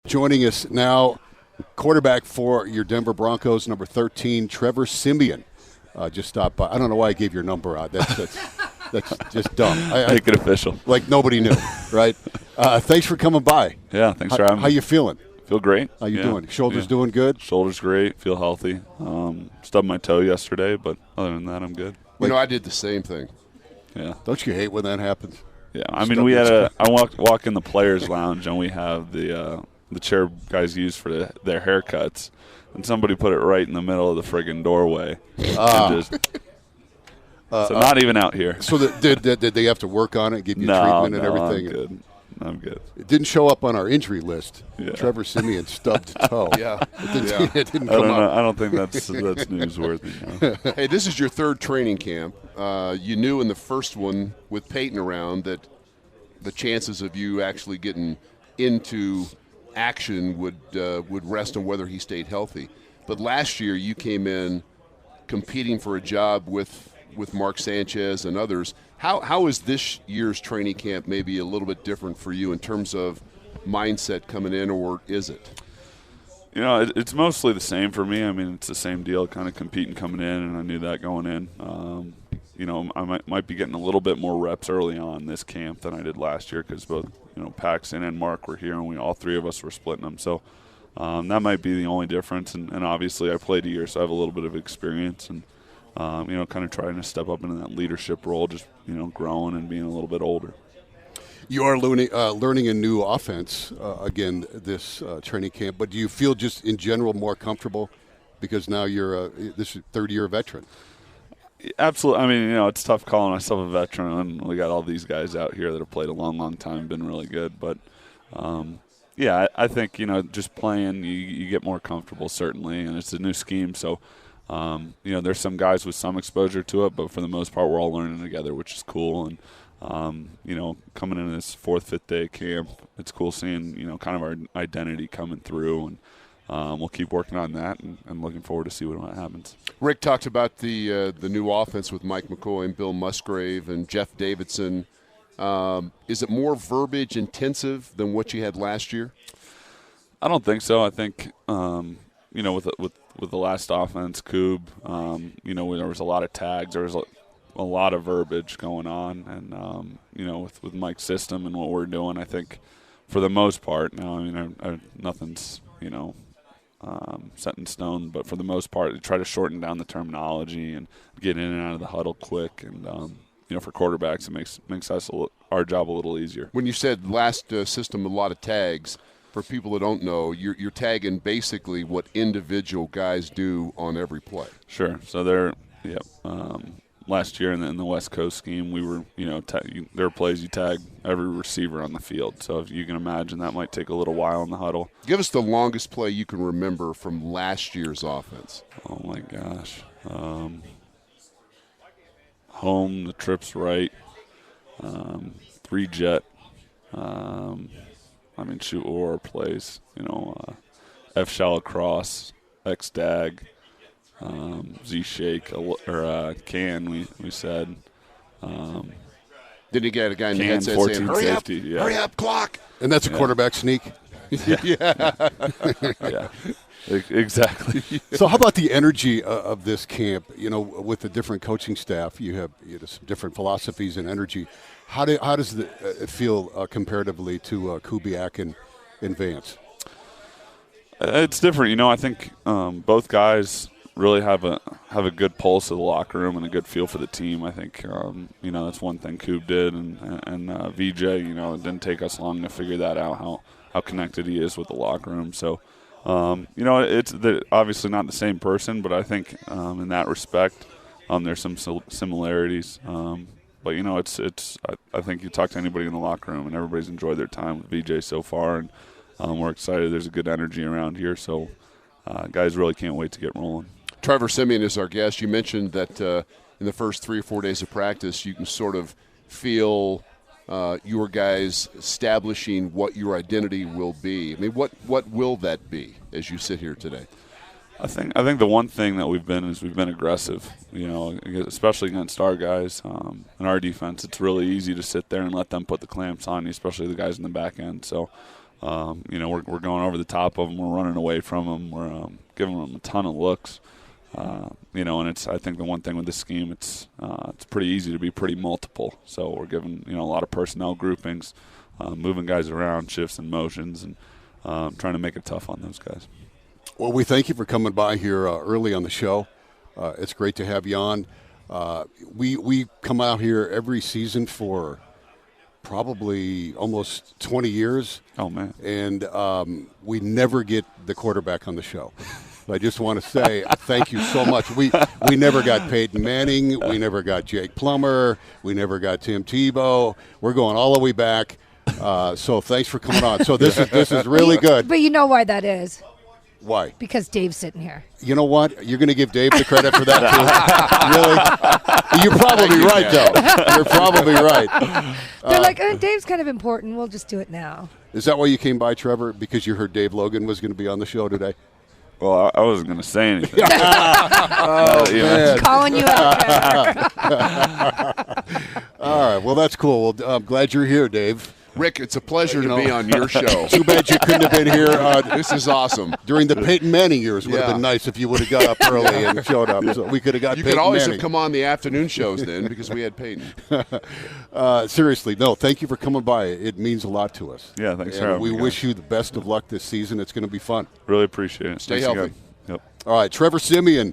Joining us now, quarterback for your Denver Broncos, number 13, Trevor Siemian. Just stopped by. I don't know why I gave your number out. That's just dumb. Make it official. Like nobody knew, right? Thanks for coming by. Yeah, thanks for having me. How you feeling? Feel great. How you doing? Shoulders doing good? Shoulders great. Feel healthy. Stubbed my toe yesterday, but other than that, I'm good. I did the same thing. Yeah. Don't you hate when that happens? Yeah, I mean, I walk in the players' lounge, and we have the chair guys use for their haircuts, and somebody put it right in the middle of the friggin' doorway. So not even out here. So did they have to work on it, give you treatment and everything? I'm good. It didn't show up on our injury list. Yeah. Trevor Siemian stubbed a toe. It didn't I come up. don't think that's newsworthy. No. Hey, this is your third training camp. You knew in the first one with Peyton around that the chances of you actually getting into action would rest on whether he stayed healthy. But last year you came in competing for a job with Mark Sanchez and others. How is this year's training camp maybe a little bit different for you in terms of mindset coming in, or is it? It's mostly the same for me. I mean, it's the same deal, kind of competing coming in, and I knew that going in. I might be getting a little bit more reps early on this camp than I did last year because both, Paxton and Mark were here, and all three of us were splitting them. So that might be the only difference. And obviously I played a year, so I have a little bit of experience and, kind of trying to step up into that leadership role, just, growing and being a little bit older. You are learning a new offense, again, this training camp. But do you feel just in general more comfortable because now you're this third-year veteran? Absolutely. I mean, it's tough calling myself a veteran, and we got all these guys out here that have played a long, long time, been really good. But, I think, just playing, you get more comfortable, certainly, and it's a new scheme. So, there's some guys with some exposure to it, but for the most part, we're all learning together, which is cool. And, coming into this fourth, fifth day camp, it's cool seeing, kind of our identity coming through, and we'll keep working on that and looking forward to see what happens. Rick talked about the new offense with Mike McCoy and Bill Musgrave and Jeff Davidson. Is it more verbiage intensive than what you had last year? I don't think so. I think, with the last offense, Coob, there was a lot of tags. There was a lot of verbiage going on. And, with Mike's system and what we're doing, I think for the most part, now, I mean, nothing's, set in stone, but for the most part, try to shorten down the terminology and get in and out of the huddle quick. And, for quarterbacks, it makes our job a little easier. When you said last system, a lot of tags, for people that don't know, you're tagging basically what individual guys do on every play. Sure. So last year in the West Coast scheme, we were, there are plays you tag every receiver on the field. So if you can imagine, that might take a little while in the huddle. Give us the longest play you can remember from last year's offense. Oh, my gosh. Home, the trip's right, 3-jet. Shoot or plays, F-shell across, X-dag, Z-shake, or can, we said. Did he get a guy in the headset saying, hurry up, clock? And that's a quarterback sneak. Yeah, exactly. So how about the energy of this camp? With the different coaching staff, you have some different philosophies and energy. How does it feel comparatively to Kubiak and Vance? It's different. I think both guys really have a good pulse of the locker room and a good feel for the team. I think that's one thing Koob did, and VJ. It didn't take us long to figure that out, how connected he is with the locker room. So it's obviously not the same person, but I think in that respect, there's some similarities. But I think you talk to anybody in the locker room, and everybody's enjoyed their time with VJ so far, and we're excited. There's a good energy around here, so guys really can't wait to get rolling. Trevor Siemian is our guest. You mentioned that in the first 3 or 4 days of practice, you can sort of feel your guys establishing what your identity will be. I mean, what will that be as you sit here today? I think the one thing that we've been aggressive, especially against our guys in our defense. It's really easy to sit there and let them put the clamps on you, especially the guys in the back end. So we're going over the top of them. We're running away from them. We're giving them a ton of looks. And I think the one thing with this scheme, it's pretty easy to be pretty multiple. So we're giving, a lot of personnel groupings, moving guys around, shifts and motions, and trying to make it tough on those guys. Well, we thank you for coming by here early on the show. It's great to have you on. We come out here every season for probably almost 20 years. Oh, man. And we never get the quarterback on the show. I just want to say thank you so much. We never got Peyton Manning. We never got Jake Plummer. We never got Tim Tebow. We're going all the way back. So thanks for coming on. So this is really good. But you know why that is? Why? Because Dave's sitting here. You know what? You're going to give Dave the credit for that, too? Really? You're probably right, though. You're probably right. They're like, Dave's kind of important. We'll just do it now. Is that why you came by, Trevor? Because you heard Dave Logan was going to be on the show today? Well, I wasn't going to say anything. Man. Calling you out, Trevor. All right. Well, that's cool. Well, I'm glad you're here, Dave. Rick, it's a pleasure to be on your show. Too bad you couldn't have been here. This is awesome. During the Peyton Manning years, would have been nice if you would have got up early and showed up. So we could have got You Peyton could always Manning. have come on the afternoon shows then because we had Peyton. Seriously, no, thank you for coming by. It means a lot to us. Yeah, thanks for And having we me, guys. wish you the best of luck this season. It's going to be fun. Really appreciate it. Stay Thanks healthy. again. Yep. All right, Trevor Siemian,